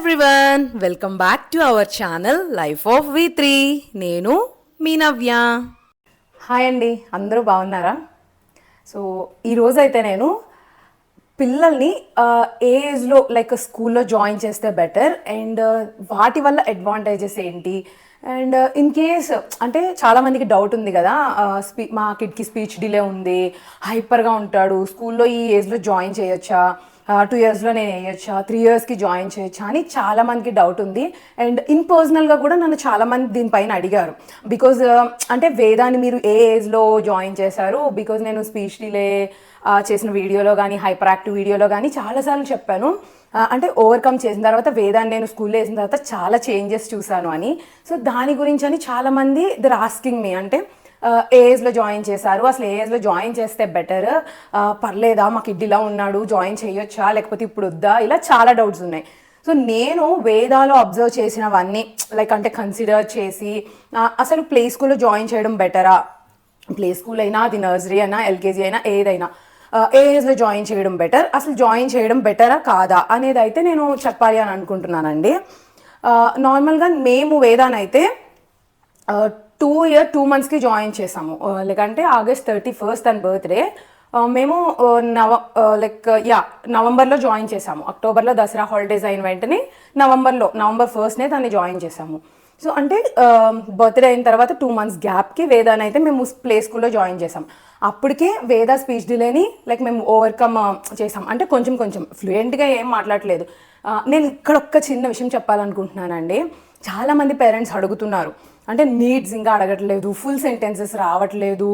Everyone, welcome back to our channel life of వి3. నేను మీ నవ్య. హాయ్ అండి, అందరూ బాగున్నారా? సో ఈరోజు అయితే నేను పిల్లల్ని ఏ ఏజ్లో లైక్ స్కూల్లో జాయిన్ చేస్తే బెటర్ అండ్ వాటి వల్ల అడ్వాంటేజెస్ ఏంటి అండ్ ఇన్ కేస్ అంటే చాలామందికి డౌట్ ఉంది కదా, మా కిడ్కి స్పీచ్ డిలే ఉంది, హైపర్గా ఉంటాడు, స్కూల్లో ఈ ఏజ్లో జాయిన్ చేయొచ్చా, 2 yearsలో నేను వేయొచ్చా, 3 yearsకి జాయిన్ చేయొచ్చా అని చాలామందికి డౌట్ ఉంది. అండ్ పర్సనల్గా కూడా నన్ను చాలామంది దీనిపైన అడిగారు. బికాజ్ అంటే వేదాన్ని మీరు ఏ ఏజ్లో జాయిన్ చేశారు, బికాజ్ నేను స్పీచ్ డిలే చేసిన వీడియోలో కానీ హైపర్ యాక్టివ్ వీడియోలో కానీ చాలాసార్లు చెప్పాను. అంటే ఓవర్కమ్ చేసిన తర్వాత వేదాన్ని నేను స్కూల్లో వేసిన తర్వాత చాలా చేంజెస్ చూశాను అని. సో దాని గురించి అని చాలామంది దర్ ఆస్కింగ్ మీ, అంటే ఏ ఏజ్లో జాయిన్ చేశారు, అసలు ఏ ఏజ్లో జాయిన్ చేస్తే బెటర్, పర్లేదా, మా కిడ్ ఇలా ఉన్నాడు జాయిన్ చేయొచ్చా లేకపోతే ఇప్పుడు వద్దా, ఇలా చాలా డౌట్స్ ఉన్నాయి. సో నేను వేదాలో అబ్జర్వ్ చేసినవన్నీ లైక్ అంటే కన్సిడర్ చేసి అసలు ప్లే స్కూల్లో జాయిన్ చేయడం బెటరా, ప్లే స్కూల్ అయినా అది నర్సరీ అయినా ఎల్కేజీ అయినా ఏదైనా ఏ ఏజ్లో జాయిన్ చేయడం బెటర్, అసలు జాయిన్ చేయడం బెటరా కాదా అనేది అయితే నేను చెప్పాలి అని అనుకుంటున్నానండి. నార్మల్గా మేము వేదానైతే 2 monthsకి జాయిన్ చేసాము. లేకంటే August 31st తన బర్త్డే, మేము నవంబర్లో జాయిన్ చేసాము. అక్టోబర్లో దసరా హాలిడేస్ అయిన వెంటనే నవంబర్ 1st తను జాయిన్ చేసాము. సో అంటే బర్త్డే అయిన తర్వాత 2 months గ్యాప్కి వేదాని అయితే మేము ప్లే స్కూల్లో జాయిన్ చేసాం. అప్పటికే వేద స్పీచ్ డిలేని లైక్ మేము ఓవర్కమ్ చేసాం. అంటే కొంచెం కొంచెం ఫ్లూయెంట్గా ఏం మాట్లాడలేదు. నేను ఇక్కడ ఒక్క చిన్న విషయం చెప్పాలనుకుంటున్నానండి. చాలామంది పేరెంట్స్ అడుగుతున్నారు, అంటే నీడ్స్ ఇంకా అడగట్లేదు, ఫుల్ సెంటెన్సెస్ రావట్లేదు,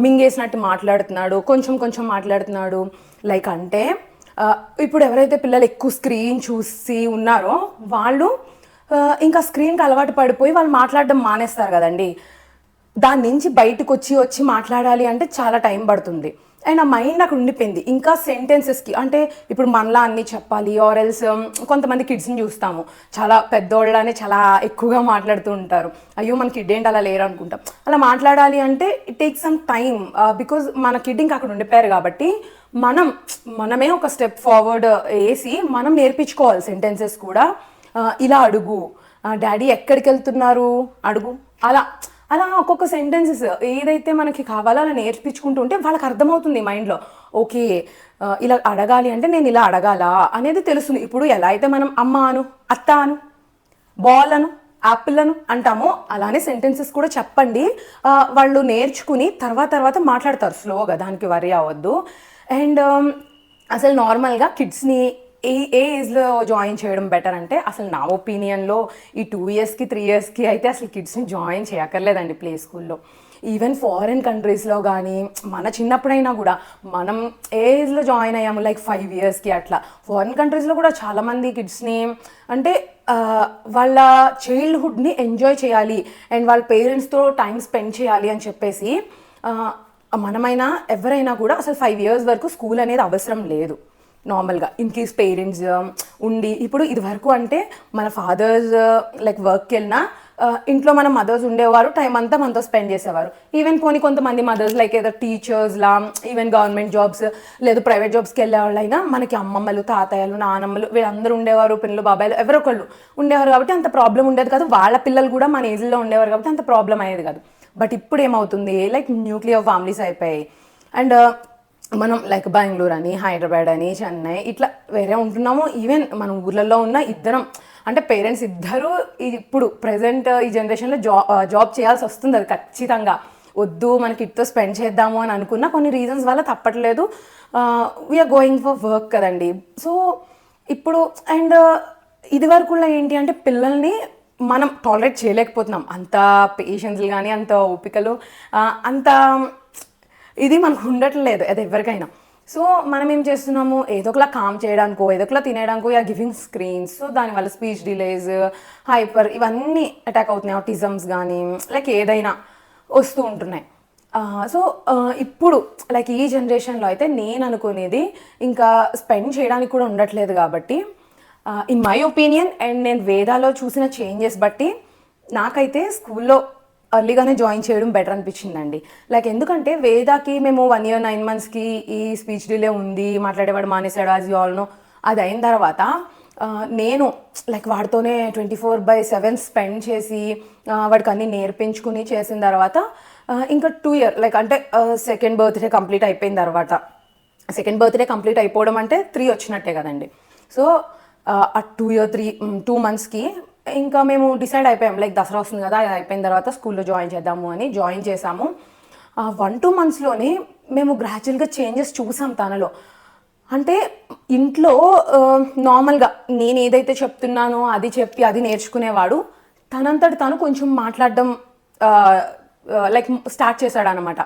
మింగేసినట్టు మాట్లాడుతున్నాడు, కొంచెం కొంచెం మాట్లాడుతున్నాడు. లైక్ అంటే ఇప్పుడు ఎవరైతే పిల్లలు ఎక్కువ స్క్రీన్ చూసి ఉన్నారో వాళ్ళు ఇంకా స్క్రీన్కి అలవాటు పడిపోయి వాళ్ళు మాట్లాడడం మానేస్తారు కదండి. దాని నుంచి బయటకు వచ్చి మాట్లాడాలి అంటే చాలా టైం పడుతుంది. అండ్ ఆ మైండ్ అక్కడ ఉండిపోయింది. ఇంకా సెంటెన్సెస్కి అంటే ఇప్పుడు మనలా అన్నీ చెప్పాలి, ఆర్ ఎల్స్ కొంతమంది కిడ్స్ని చూస్తాము చాలా పెద్దోళ్ళనే చాలా ఎక్కువగా మాట్లాడుతూ ఉంటారు. అయ్యో మన కిడ్ ఏంటి అలా లేరు అనుకుంటాం. అలా మాట్లాడాలి అంటే it takes some time, because మన కిడ్ ఇంకా అక్కడ ఉండిపోయారు కాబట్టి మనమే ఒక స్టెప్ ఫార్వర్డ్ వేసి మనం నేర్పించుకోవాలి సెంటెన్సెస్ కూడా. ఇలా అడుగు, డాడీ ఎక్కడికి వెళ్తున్నారు అడుగు, అలా అలా ఒక్కొక్క సెంటెన్సెస్ ఏదైతే మనకి కావాలో అలా నేర్పించుకుంటూ ఉంటే వాళ్ళకి అర్థమవుతుంది మైండ్లో. ఓకే, ఇలా అడగాలి అంటే నేను ఇలా అడగాలా అనేది తెలుస్తుంది. ఇప్పుడు ఎలా అయితే మనం అమ్మ అను, అత్త అను, బాల్ అను, యాపిల్ అను అంటామో అలానే సెంటెన్సెస్ కూడా చెప్పండి. వాళ్ళు నేర్చుకుని తర్వాత మాట్లాడతారు స్లోగా, దానికి వరి అవ్వద్దు. అండ్ అసలు నార్మల్గా కిడ్స్ని ఏ ఏజ్లో జాయిన్ చేయడం బెటర్ అంటే అసలు నా ఒపీనియన్లో ఈ 2 yearsకి 3 yearsకి అయితే అసలు కిడ్స్ని జాయిన్ చేయక్కర్లేదండి ప్లే స్కూల్లో. ఈవెన్ ఫారిన్ కంట్రీస్లో కానీ మన చిన్నప్పుడైనా కూడా మనం ఏ ఏజ్లో జాయిన్ అయ్యాము, లైక్ 5 yearsకి అట్లా. ఫారిన్ కంట్రీస్లో కూడా చాలామంది కిడ్స్ని అంటే వాళ్ళ చైల్డ్హుడ్ని ఎంజాయ్ చేయాలి అండ్ వాళ్ళ పేరెంట్స్తో టైం స్పెండ్ చేయాలి అని చెప్పేసి మనమైనా ఎవరైనా కూడా అసలు 5 years వరకు స్కూల్ అనేది అవసరం లేదు నార్మల్గా. ఇన్ కేస్ పేరెంట్స్ ఉండి, ఇప్పుడు ఇది వరకు అంటే మన ఫాదర్స్ లైక్ వర్క్కి వెళ్ళినా ఇంట్లో మన మదర్స్ ఉండేవారు, టైం అంతా మనతో స్పెండ్ చేసేవారు. ఈవెన్ కొంతమంది మదర్స్ లైక్ ఏదో టీచర్స్లా, ఈవెన్ గవర్నమెంట్ జాబ్స్ లేదు ప్రైవేట్ జాబ్స్కి వెళ్ళే వాళ్ళైనా మనకి అమ్మమ్మలు, తాతయ్యలు, నానమ్మలు వీళ్ళందరూ ఉండేవారు, పిల్లలు, బాబాయిలు ఎవరొకళ్ళు ఉండేవారు కాబట్టి అంత ప్రాబ్లం ఉండేది కాదు. వాళ్ళ పిల్లలు కూడా మన ఏజ్లో ఉండేవారు కాబట్టి అంత ప్రాబ్లం అయ్యేది కాదు. బట్ ఇప్పుడు ఏమవుతుంది, లైక్ న్యూక్లియర్ ఫ్యామిలీస్ అయిపోయాయి. అండ్ మనం లైక్ బెంగళూరు అని, హైదరాబాద్ అని, చెన్నై ఇట్లా వేరే ఉంటున్నాము. ఈవెన్ మన ఊర్లలో ఉన్న ఇద్దరం అంటే పేరెంట్స్ ఇద్దరు ఇప్పుడు ప్రజెంట్ ఈ జనరేషన్లో జాబ్ చేయాల్సి వస్తుంది. అది ఖచ్చితంగా వద్దు మనకి ఇట్తో స్పెండ్ చేద్దాము అని అనుకున్న కొన్ని రీజన్స్ వల్ల తప్పట్లేదు. వీఆర్ గోయింగ్ ఫర్ వర్క్ కదండి. సో ఇప్పుడు అండ్ ఇది వరకులో ఏంటి అంటే పిల్లల్ని మనం టాలరేట్ చేయలేకపోతున్నాం. అంత పేషెన్స్లు కానీ అంత ఓపికలు అంత ఇది మనకు ఉండట్లేదు అది ఎవరికైనా. సో మనం ఏం చేస్తున్నాము, ఏదో ఒకలా కామ్ చేయడానికో ఏదో ఒకలా తినేయడానికో యా గివింగ్ స్క్రీన్స్. సో దానివల్ల స్పీచ్ డిలేస్, హైపర్ ఇవన్నీ అటాక్ అవుతున్నాయి. ఆటిజమ్స్ కానీ లైక్ ఏదైనా వస్తూ ఉంటున్నాయి. సో ఇప్పుడు లైక్ ఈ జనరేషన్లో అయితే నేను అనుకునేది ఇంకా స్పెండ్ చేయడానికి కూడా ఉండట్లేదు కాబట్టి ఇన్ మై ఒపీనియన్ అండ్ నేను వేదాలో చూసిన చేంజెస్ బట్టి నాకైతే స్కూల్లో ఎర్లీగానే జాయిన్ చేయడం బెటర్ అనిపించిందండి. లైక్ ఎందుకంటే వేదాకి మేము 1 year 9 monthsకి ఈ స్పీచ్ డిలే ఉంది, మాట్లాడేవాడు మానేశాడు, యాజ్ యూ ఆల్ నో. అది అయిన తర్వాత నేను లైక్ వాడితోనే 24/7 స్పెండ్ చేసి వాడికి అన్నీ నేర్పించుకుని చేసిన తర్వాత ఇంకా 2 year లైక్ అంటే సెకండ్ బర్త్డే కంప్లీట్ అయిపోయిన తర్వాత, సెకండ్ బర్త్డే కంప్లీట్ అయిపోవడం అంటే 3 వచ్చినట్టే కదండి. సో ఆ 2 monthsకి ఇంకా మేము డిసైడ్ అయిపోయాం లైక్ దసరా వస్తుంది కదా, అది అయిపోయిన తర్వాత స్కూల్లో జాయిన్ చేద్దాము అని జాయిన్ చేసాము. 1-2 monthsలోనే మేము గ్రాడ్యువల్గా చేంజెస్ చూసాం తనలో. అంటే ఇంట్లో నార్మల్గా నేను ఏదైతే చెప్తున్నానో అది చెప్పి అది నేర్చుకునేవాడు, తనంతటి తను కొంచెం మాట్లాడడం లైక్ స్టార్ట్ చేశాడు అనమాట.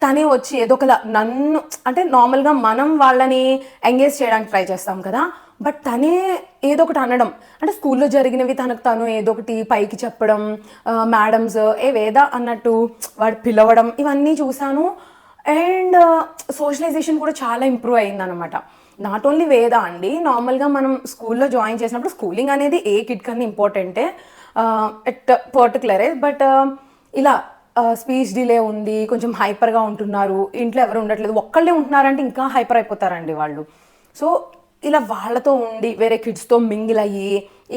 తనే వచ్చి ఏదో ఒకలా నన్ను అంటే నార్మల్గా మనం వాళ్ళని ఎంగేజ్ చేయడానికి ట్రై చేస్తాం కదా, బట్ తనే ఏదో ఒకటి అనడం, అంటే స్కూల్లో జరిగినవి తనకు తను ఏదో ఒకటి పైకి చెప్పడం, మేడమ్స్ వేదా అన్నట్టు వాడు పిలవడం, ఇవన్నీ చూశాను. అండ్ సోషలైజేషన్ కూడా చాలా ఇంప్రూవ్ అయిందనమాట. నాట్ ఓన్లీ వేద అండి, నార్మల్గా మనం స్కూల్లో జాయిన్ చేసినప్పుడు స్కూలింగ్ అనేది ఏ కిడ్ కన్నా ఇంపార్టెంటే ఎట్ పర్టికులరే, బట్ ఇలా స్పీచ్ డిలే ఉంది, కొంచెం హైపర్గా ఉంటున్నారు, ఇంట్లో ఎవరు ఉండట్లేదు, ఒక్కళ్ళే ఉంటున్నారంటే ఇంకా హైపర్ అయిపోతారండి వాళ్ళు. సో ఇలా వాళ్ళతో ఉండి వేరే కిడ్స్తో మింగిల్ అయ్యి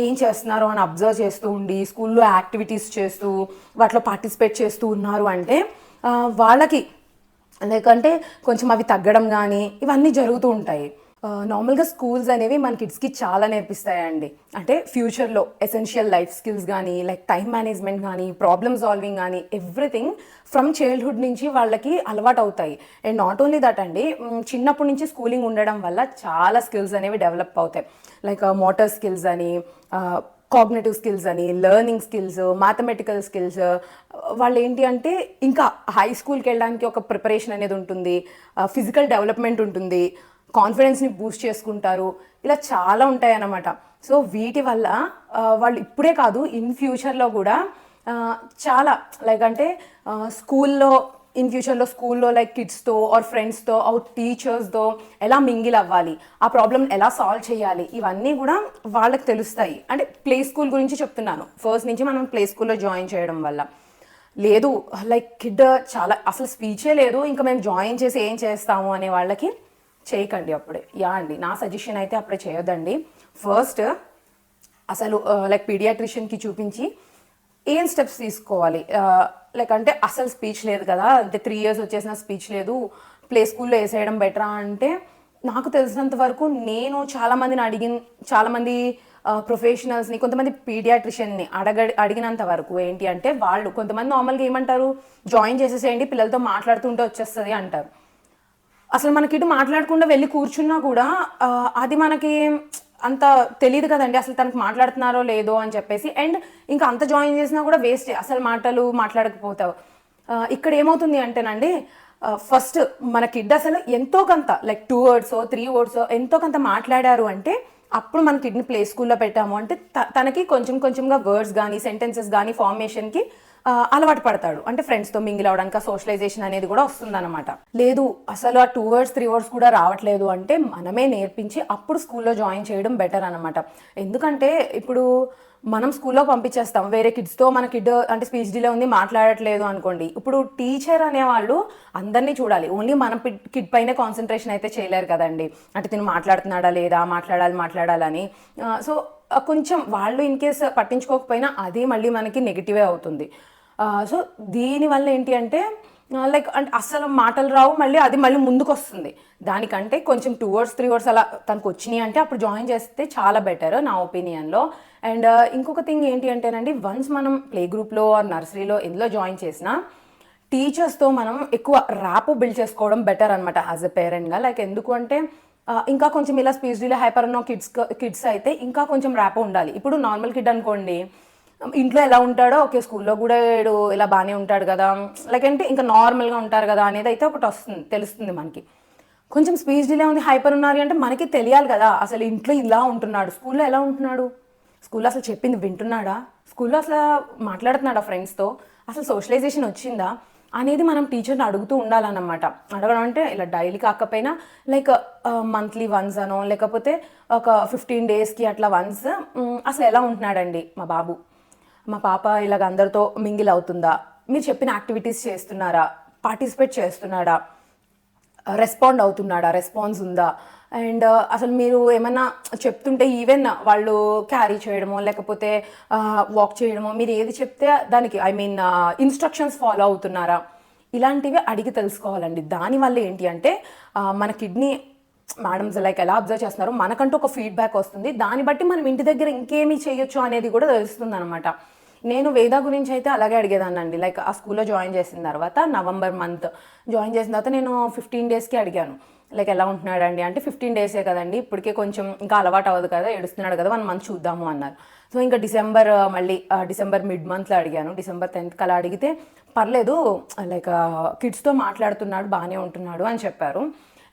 ఏం చేస్తున్నారో అని అబ్జర్వ్ చేస్తూ ఉండి స్కూల్లో యాక్టివిటీస్ చేస్తూ వాటిలో పార్టిసిపేట్ చేస్తూ ఉన్నారు అంటే వాళ్ళకి లేకంటే కొంచెం అవి తగ్గడం కానీ ఇవన్నీ జరుగుతూ ఉంటాయి. నార్మల్గా స్కూల్స్ అనేవి మన కిడ్స్కి చాలా నేర్పిస్తాయండి. అంటే ఫ్యూచర్లో ఎసెన్షియల్ లైఫ్ స్కిల్స్ కానీ లైక్ టైం మేనేజ్మెంట్ కానీ ప్రాబ్లమ్ సాల్వింగ్ కానీ ఎవ్రీథింగ్ ఫ్రమ్ చైల్డ్హుడ్ నుంచి వాళ్ళకి అలవాటు అవుతాయి. అండ్ నాట్ ఓన్లీ దట్ అండి, చిన్నప్పటి నుంచి స్కూలింగ్ ఉండడం వల్ల చాలా స్కిల్స్ అనేవి డెవలప్ అవుతాయి. లైక్ మోటార్ స్కిల్స్ అని, కాగ్నేటివ్ స్కిల్స్ అని, లెర్నింగ్ స్కిల్స్, మ్యాథమెటికల్ స్కిల్స్. వాళ్ళు ఏంటి అంటే ఇంకా హై స్కూల్కి వెళ్ళడానికి ఒక ప్రిపరేషన్ అనేది ఉంటుంది, ఫిజికల్ డెవలప్మెంట్ ఉంటుంది, కాన్ఫిడెన్స్ని బూస్ట్ చేసుకుంటారు, ఇలా చాలా ఉంటాయి అన్నమాట. సో వీటి వల్ల వాళ్ళు ఇప్పుడే కాదు ఇన్ ఫ్యూచర్లో కూడా చాలా లైక్ అంటే ఇన్ ఫ్యూచర్లో స్కూల్లో లైక్ కిడ్స్తో ఆర్ ఫ్రెండ్స్తో ఆర్ టీచర్స్తో ఎలా మింగిల్ అవ్వాలి, ఆ ప్రాబ్లమ్ ఎలా సాల్వ్ చేయాలి, ఇవన్నీ కూడా వాళ్ళకి తెలుస్తాయి. అంటే ప్లే స్కూల్ గురించి చెప్తున్నాను, ఫస్ట్ నుంచి మనం ప్లే స్కూల్లో జాయిన్ చేయడం వల్ల. లేదు లైక్ కిడ్ చాలా అసలు స్పీచే లేదు, ఇంకా మేము జాయిన్ చేసి ఏం చేస్తాము అనే వాళ్ళకి చేయకండి అప్పుడే. అండి నా సజెషన్ అయితే అప్పుడే చేయొద్దండి. ఫస్ట్ అసలు లైక్ పీడియాట్రిషియన్కి చూపించి ఏం స్టెప్స్ తీసుకోవాలి, లైక్ అంటే అసలు స్పీచ్ లేదు కదా, అంటే 3 years వచ్చేసిన స్పీచ్ లేదు, ప్లే స్కూల్లో వేసేయడం బెటరా అంటే నాకు తెలిసినంత వరకు నేను చాలామంది ప్రొఫెషనల్స్ని, కొంతమంది పీడియాట్రిషియన్ని అడిగినంత వరకు ఏంటి అంటే వాళ్ళు కొంతమంది నార్మల్గా ఏమంటారు, జాయిన్ చేసేసేయండి పిల్లలతో మాట్లాడుతుంటే వచ్చేస్తుంది అంటారు. అసలు మనకి ఇటు మాట్లాడకుండా వెళ్ళి కూర్చున్నా కూడా అది మనకి అంత తెలియదు కదండి అసలు తనకు మాట్లాడుతున్నారో లేదో అని చెప్పేసి. అండ్ ఇంకా అంత జాయిన్ చేసినా కూడా వేస్టే, అసలు మాటలు మాట్లాడకపోతావు. ఇక్కడ ఏమవుతుంది అంటేనండి, ఫస్ట్ మన కిడ్ అసలు ఎంతో కొంత లైక్ 2 words 3 words ఎంతో కొంత మాట్లాడారు అంటే అప్పుడు మన కిడ్ని ప్లే స్కూల్లో పెట్టాము అంటే తనకి కొంచెంగా వర్డ్స్ కానీ సెంటెన్సెస్ కానీ ఫార్మేషన్కి అలవాటు పడతాడు. అంటే ఫ్రెండ్స్తో మింగిల్ అవడానికి ఆ సోషలైజేషన్ అనేది కూడా వస్తుందన్నమాట. లేదు అసలు ఆ 2 words 3 words కూడా రావట్లేదు అంటే మనమే నేర్పించి అప్పుడు స్కూల్లో జాయిన్ చేయడం బెటర్ అనమాట. ఎందుకంటే ఇప్పుడు మనం స్కూల్లో పంపించేస్తాం, వేరే కిడ్స్తో మన కిడ్ అంటే స్పీచ్ డిలే ఉంది మాట్లాడట్లేదు అనుకోండి, ఇప్పుడు టీచర్ అనేవాళ్ళు అందరినీ చూడాలి, ఓన్లీ మన కిడ్ పైనే కాన్సన్ట్రేషన్ అయితే చేయలేరు కదండి. అంటే తిను మాట్లాడుతున్నాడా లేదా, మాట్లాడాలని. సో కొంచెం వాళ్ళు ఇన్ కేస్ పట్టించుకోకపోయినా అది మళ్ళీ మనకి నెగిటివే అవుతుంది. సో దీనివల్ల ఏంటి అంటే లైక్ అంటే అస్సలు మాటలు రావు, మళ్ళీ ముందుకు వస్తుంది. దానికంటే కొంచెం 2 words 3 words అలా తనకు వచ్చినాయి అంటే అప్పుడు జాయిన్ చేస్తే చాలా బెటర్ నా ఒపీనియన్లో. అండ్ ఇంకొక థింగ్ ఏంటి అంటేనండి, వన్స్ మనం ప్లే గ్రూప్లో ఆర్ నర్సరీలో ఎందులో జాయిన్ చేసినా టీచర్స్తో మనం ఎక్కువ ర్యాపో బిల్డ్ చేసుకోవడం బెటర్ అనమాట యాజ్ ఎ పేరెంట్గా. లైక్ ఎందుకు అంటే ఇంకా కొంచెం ఇలా స్పీచ్ డిలే హైపర్ ఉన్న కిడ్స్ అయితే ఇంకా కొంచెం ర్యాపో ఉండాలి. ఇప్పుడు నార్మల్ కిడ్ అనుకోండి, ఇంట్లో ఎలా ఉంటాడో ఓకే స్కూల్లో కూడా ఇలా బాగానే ఉంటాడు కదా, లైక్ అంటే ఇంకా నార్మల్గా ఉంటారు కదా అనేది అయితే ఒకటి తెలుస్తుంది మనకి. కొంచెం స్పీచ్ డిలే ఉంది హైపర్ ఉన్నారు అంటే మనకి తెలియాలి కదా అసలు ఇంట్లో ఇలా ఉంటున్నాడు, స్కూల్లో ఎలా ఉంటున్నాడు, స్కూల్లో అసలు చెప్పింది వింటున్నాడా, స్కూల్లో అసలు మాట్లాడుతున్నాడా ఫ్రెండ్స్తో, అసలు సోషలైజేషన్ వచ్చిందా అనేది మనం టీచర్ని అడుగుతూ ఉండాలన్నమాట. అడగడం అంటే ఇలా డైలీ కాకపోయినా లైక్ మంత్లీ వన్స్ అనో లేకపోతే ఒక 15 daysకి అట్లా వన్స్ అసలు ఎలా ఉంటున్నాడండి మా బాబు, మా పాప ఇలాగ అందరితో మింగిల్ అవుతుందా, మీరు చెప్పిన యాక్టివిటీస్ చేస్తున్నారా, పార్టిసిపేట్ చేస్తున్నాడా, రెస్పాండ్ అవుతున్నాడా, రెస్పాన్స్ ఉందా, అండ్ అసలు మీరు ఏమన్నా చెప్తుంటే ఈవెన్ వాళ్ళు క్యారీ చేయడమో లేకపోతే వాక్ చేయడమో మీరు ఏది చెప్తే దానికి ఐ మీన్ ఇన్స్ట్రక్షన్స్ ఫాలో అవుతున్నారా ఇలాంటివి అడిగి తెలుసుకోవాలండి. దానివల్ల ఏంటి అంటే మన కిడ్నీ మేడమ్స్ లైక్ ఎలా అబ్జర్వ్ చేస్తున్నారు మనకంటూ ఒక ఫీడ్బ్యాక్ వస్తుంది. దాన్ని బట్టి మనం ఇంటి దగ్గర ఇంకేమి చేయొచ్చు అనేది కూడా తెలుస్తుంది అనమాట. నేను వేద గురించి అయితే అలాగే అడిగేదాన్నండి. లైక్ ఆ స్కూల్లో జాయిన్ చేసిన తర్వాత నవంబర్ మంత్ జాయిన్ చేసిన తర్వాత నేను 15 డేస్కి అడిగాను లైక్ ఎలా ఉంటున్నాడండి అంటే 15 డేసే కదండి ఇప్పటికే కొంచెం ఇంకా అలవాటు అవ్వదు కదా ఏడుస్తున్నాడు కదా 1 మంత్ చూద్దాము అన్నారు. సో ఇంకా మళ్ళీ డిసెంబర్ మిడ్ మంత్లో అడిగాను. డిసెంబర్ 10th అలా అడిగితే పర్లేదు లైక్ కిడ్స్తో మాట్లాడుతున్నాడు బాగానే ఉంటున్నాడు అని చెప్పారు.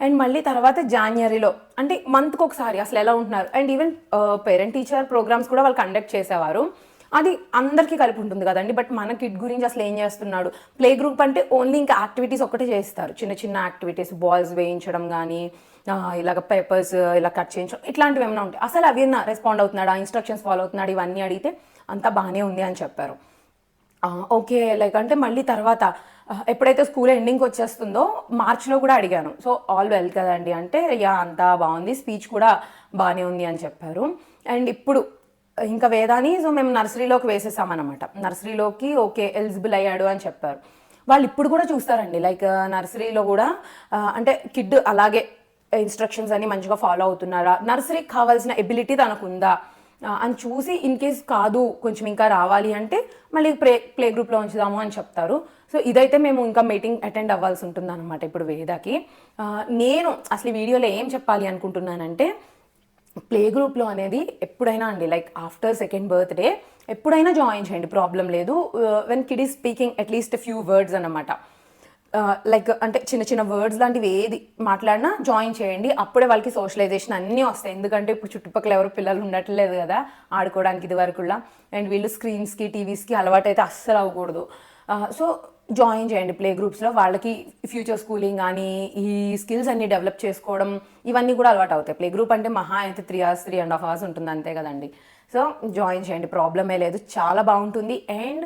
అండ్ మళ్ళీ తర్వాత జాన్వరిలో అంటే మంత్కి ఒకసారి అసలు ఎలా ఉంటున్నారు and even parent teacher programmes కూడా వాళ్ళు కండక్ట్ చేసేవారు. అది అందరికీ కలిపి ఉంటుంది కదండి. బట్ మన కిడ్ గురించి అసలు ఏం చేస్తున్నాడు ప్లే గ్రూప్ అంటే ఓన్లీ ఇంకా యాక్టివిటీస్ ఒకటే చేస్తారు, చిన్న చిన్న యాక్టివిటీస్ బాల్స్ వేయించడం కానీ ఇలాగ పేపర్స్ ఇలా కట్ చేయించడం ఇట్లాంటివి ఏమైనా ఉంటాయి. అసలు అవి రెస్పాండ్ అవుతున్నాడు, ఇన్స్ట్రక్షన్స్ ఫాలో అవుతున్నాడు ఇవన్నీ అడిగితే అంతా బాగానే ఉంది అని చెప్పారు. ఓకే లైక్ అంటే మళ్ళీ తర్వాత ఎప్పుడైతే స్కూల్ ఎండింగ్కి వచ్చేస్తుందో మార్చ్లో కూడా అడిగాను. సో ఆల్ వెల్ కదండి అంటే యా అంతా బాగుంది, స్పీచ్ కూడా బాగానే ఉంది అని చెప్పారు. అండ్ ఇప్పుడు ఇంకా వేదాని సో మేము నర్సరీలోకి వేసేసామన్నమాట. నర్సరీలోకి ఓకే ఎలిజిబుల్ అయ్యాడు అని చెప్పారు. వాళ్ళు ఇప్పుడు కూడా చూస్తారండి లైక్ నర్సరీలో కూడా అంటే కిడ్ అలాగే ఇన్స్ట్రక్షన్స్ అన్ని మంచిగా ఫాలో అవుతున్నారా, నర్సరీకి కావాల్సిన ఎబిలిటీ తనకు ఉందా అని చూసి ఇన్ కేస్ కాదు కొంచెం ఇంకా రావాలి అంటే మళ్ళీ ప్లే గ్రూప్లో ఉంచుదాము అని చెప్తారు. సో ఇదైతే మేము ఇంకా మీటింగ్ అటెండ్ అవ్వాల్సి ఉంటుంది అనమాట ఇప్పుడు వేదాకి. నేను అసలు ఈ వీడియోలో ఏం చెప్పాలి అనుకుంటున్నానంటే ప్లే గ్రూప్లో అనేది ఎప్పుడైనా అండి లైక్ ఆఫ్టర్ 2nd బర్త్డే ఎప్పుడైనా జాయిన్ చేయండి, ప్రాబ్లం లేదు. When kid is speaking at least few words అన్నమాట. లైక్ అంటే చిన్న చిన్న వర్డ్స్ లాంటివి ఏది మాట్లాడినా జాయిన్ చేయండి. అప్పుడే వాళ్ళకి సోషలైజేషన్ అన్నీ వస్తాయి. ఎందుకంటే ఇప్పుడు చుట్టుపక్కల ఎవరు పిల్లలు ఉండట్లేదు కదా ఆడుకోవడానికి ఇది వరకులా. అండ్ వీళ్ళు స్క్రీన్స్కి టీవీస్కి అలవాటు అయితే అస్సలు అవ్వకూడదు. సో జాయిన్ చేయండి ప్లే గ్రూప్స్లో. వాళ్ళకి ఫ్యూచర్ స్కూలింగ్ కానీ ఈ స్కిల్స్ అన్ని డెవలప్ చేసుకోవడం ఇవన్నీ కూడా అలవాటు అవుతాయి. ప్లే గ్రూప్ అంటే మహా అయితే 3 hours 3.5 hours ఉంటుంది అంతే కదండి. సో జాయిన్ చేయండి, ప్రాబ్లమే లేదు, చాలా బాగుంటుంది. అండ్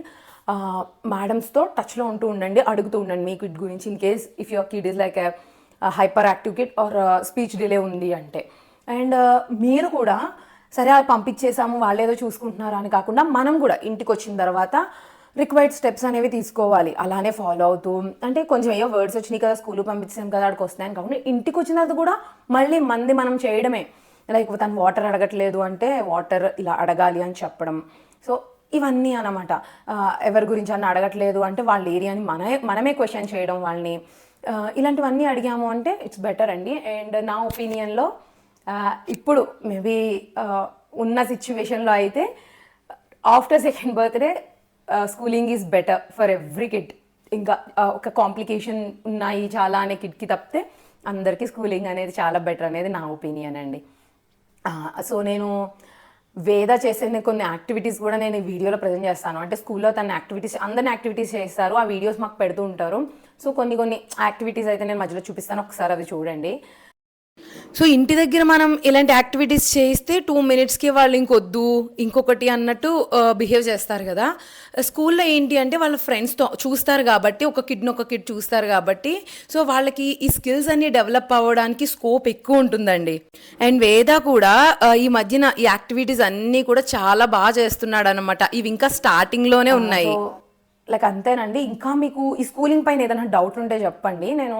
మేడమ్స్తో టచ్లో ఉంటూ ఉండండి, అడుగుతూ ఉండండి మీ కిడ్ గురించి in case if your kid is like hyper active kid are speech delay ఉంది అంటే. అండ్ మీరు కూడా సరే అది పంపించేసాము వాళ్ళేదో చూసుకుంటున్నారు అని కాకుండా మనం కూడా ఇంటికి వచ్చిన తర్వాత రిక్వైర్డ్ స్టెప్స్ అనేవి తీసుకోవాలి. అలానే ఫాలో అవుతూ అంటే కొంచెం ఏవో వర్డ్స్ వచ్చినాయి కదా స్కూల్కి పంపించాం కదా అక్కడికి వస్తాయని కాకుండా ఇంటికి వచ్చిన తర్వాత కూడా మళ్ళీ మనం చేయడమే. లైక్ తను వాటర్ అడగట్లేదు అంటే వాటర్ ఇలా అడగాలి అని చెప్పడం. సో ఇవన్నీ అన్నమాట. ఎవరి గురించి అన్న అడగట్లేదు అంటే వాళ్ళ ఏరియాని మనమే క్వశ్చన్ చేయడం వాళ్ళని. ఇలాంటివన్నీ అడిగాము అంటే ఇట్స్ బెటర్ అండి. అండ్ నా ఒపీనియన్లో ఇప్పుడు మేబీ ఉన్న సిచ్యువేషన్లో అయితే after 2nd birthday schooling is better for every kid. ఇంకా ఒక కాంప్లికేషన్ ఉన్నాయి చాలా అనే కిడ్కి తప్పితే అందరికీ స్కూలింగ్ అనేది చాలా బెటర్ అనేది నా ఒపీనియన్ అండి. సో నేను వేద చేసే కొన్ని యాక్టివిటీస్ కూడా నేను ఈ వీడియోలో ప్రజెంట్ చేస్తాను. అంటే స్కూల్లో తన యాక్టివిటీస్ అందరిని యాక్టివిటీస్ చేస్తారు, ఆ వీడియోస్ మాకు పెడుతూ ఉంటారు. సో కొన్ని యాక్టివిటీస్ అయితే నేను మధ్యలో చూపిస్తాను, ఒకసారి అవి చూడండి. సో ఇంటి దగ్గర మనం ఇలాంటి యాక్టివిటీస్ చేయిస్తే 2 minutesకి వాళ్ళు ఇంకొద్దు ఇంకొకటి అన్నట్టు బిహేవ్ చేస్తారు కదా. స్కూల్లో ఏంటి అంటే వాళ్ళ ఫ్రెండ్స్తో చూస్తారు కాబట్టి ఒక కిడ్ చూస్తారు కాబట్టి సో వాళ్ళకి ఈ స్కిల్స్ అన్ని డెవలప్ అవ్వడానికి స్కోప్ ఎక్కువ ఉంటుందండి. అండ్ వేద కూడా ఈ మధ్యన ఈ యాక్టివిటీస్ అన్నీ కూడా చాలా బాగా చేస్తున్నాడు అనమాట. ఇవి ఇంకా స్టార్టింగ్లోనే ఉన్నాయి. లైక్ అంతేనండి. ఇంకా మీకు ఈ స్కూలింగ్ పైన ఏదైనా డౌట్ ఉంటే చెప్పండి, నేను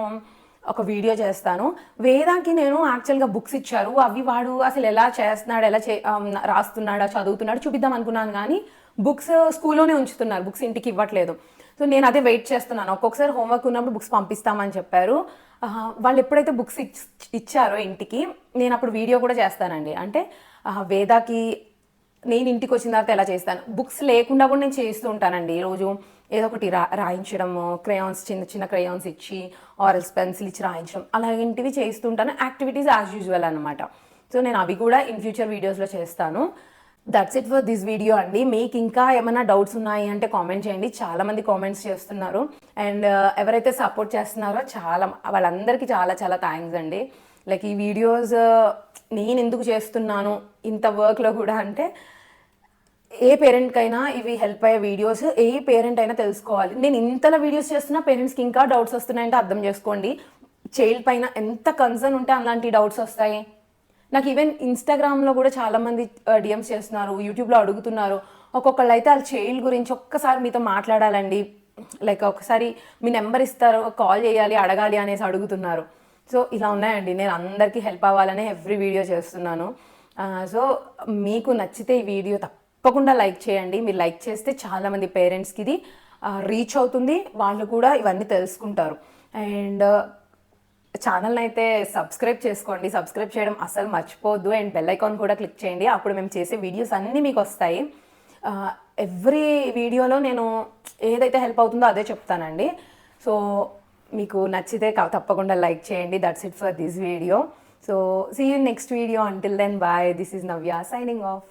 ఒక వీడియో చేస్తాను. వేదాకి నేను యాక్చువల్గా బుక్స్ ఇచ్చారు, అవి వాడు అసలు ఎలా చేస్తున్నాడు ఎలా రాస్తున్నాడా చదువుతున్నాడు చూపిద్దాం అనుకున్నాను. కానీ బుక్స్ స్కూల్లోనే ఉంచుతున్నారు, బుక్స్ ఇంటికి ఇవ్వట్లేదు. సో నేను అదే వెయిట్ చేస్తున్నాను. ఒక్కొక్కసారి హోంవర్క్ ఉన్నప్పుడు బుక్స్ పంపిస్తామని చెప్పారు. వాళ్ళు ఎప్పుడైతే బుక్స్ ఇచ్చారో ఇంటికి నేను అప్పుడు వీడియో కూడా చేస్తానండి. అంటే వేదాకి నేను ఇంటికి వచ్చిన తర్వాత ఎలా చేస్తాను, బుక్స్ లేకుండా కూడా నేను చేస్తూ ఉంటానండి. రోజు ఏదో ఒకటి రాయించడము, క్రేయాన్స్ చిన్న క్రేయాన్స్ ఇచ్చి ఆరల్స్ పెన్సిల్ ఇచ్చి రాయించడం అలాంటివి చేస్తుంటాను. యాక్టివిటీస్ యాజ్ యూజువల్ అనమాట. సో నేను అవి కూడా ఇన్ ఫ్యూచర్ వీడియోస్లో చేస్తాను. That's it for this video అండి. మీకు ఇంకా ఏమైనా డౌట్స్ ఉన్నాయి అంటే కామెంట్ చేయండి. చాలామంది కామెంట్స్ చేస్తున్నారు. అండ్ ఎవరైతే సపోర్ట్ చేస్తున్నారో వాళ్ళందరికీ చాలా చాలా థ్యాంక్స్ అండి. లైక్ ఈ వీడియోస్ నేను ఎందుకు చేస్తున్నాను ఇంత వర్క్లో కూడా అంటే ఏ పేరెంట్కైనా ఇవి హెల్ప్ అయ్యే వీడియోస్ ఏ పేరెంట్ అయినా తెలుసుకోవాలి. నేను ఇంతలా వీడియోస్ చేస్తున్నా పేరెంట్స్కి ఇంకా డౌట్స్ వస్తున్నాయంటే అర్థం చేసుకోండి. చైల్డ్ పైన ఎంత కన్సర్న్ ఉంటే అలాంటి డౌట్స్ వస్తాయి. నాకు ఈవెన్ ఇన్స్టాగ్రామ్లో కూడా చాలామంది డిఎమ్స్ చేస్తున్నారు, యూట్యూబ్లో అడుగుతున్నారు. ఒక్కొక్కళ్ళు అయితే వాళ్ళ చైల్డ్ గురించి ఒక్కసారి మీతో మాట్లాడాలండి, లైక్ ఒకసారి మీ నెంబర్ ఇస్తారు, కాల్ చేయాలి, అడగాలి అనేసి అడుగుతున్నారు. సో ఇలా ఉన్నాయండి. నేను అందరికీ హెల్ప్ అవ్వాలనే ఎవ్రీ వీడియో చేస్తున్నాను. సో మీకు నచ్చితే ఈ వీడియో తప్పకుండా లైక్ చేయండి. మీరు లైక్ చేస్తే చాలామంది పేరెంట్స్కి ఇది రీచ్ అవుతుంది, వాళ్ళు కూడా ఇవన్నీ తెలుసుకుంటారు. అండ్ ఛానల్ని అయితే సబ్స్క్రైబ్ చేసుకోండి, సబ్స్క్రైబ్ చేయడం అసలు మర్చిపోవద్దు. అండ్ బెల్ ఐకాన్ కూడా క్లిక్ చేయండి, అప్పుడు మేము చేసే వీడియోస్ అన్నీ మీకు వస్తాయి. ఎవ్రీ వీడియోలో నేను ఏదైతే హెల్ప్ అవుతుందో అదే చెప్తానండి. సో మీకు నచ్చితే తప్పకుండా లైక్ చేయండి. That's it for this video. So see you next video. Until then bye. This is Navya signing of.